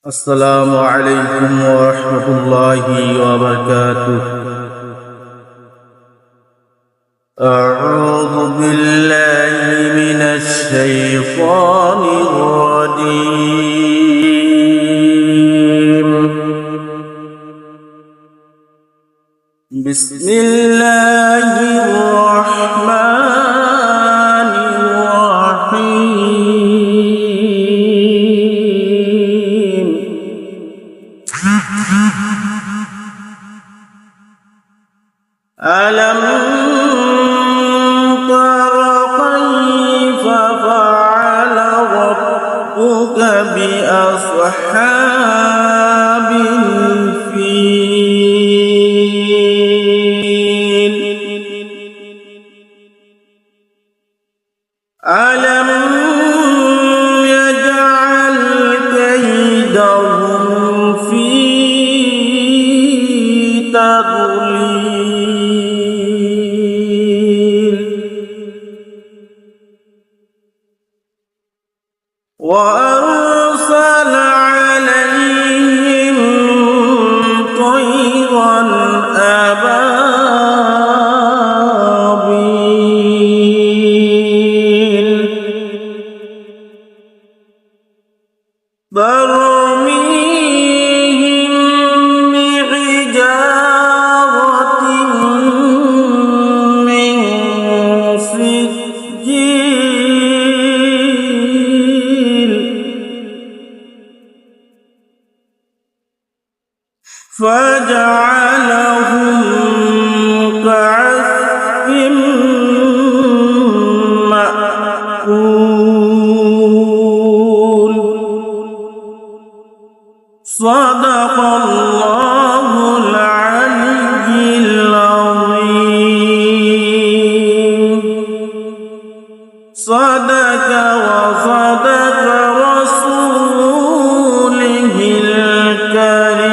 السلام عليكم ورحمة الله وبركاته. أعوذ بالله من الشيطان الرجيم. بسم الله الرحمن الرحيم. ألم تر كيف فعل ربك بأصحاب الفيل؟ ألم يجعل كيدهم في تضليل وأرسل عليهم طيرا أبابيل ترميهم بحجارة من سجيل فجعلهم كعصف مأكول. صدق الله العلي العظيم. صدق وصدق رسوله الكريم.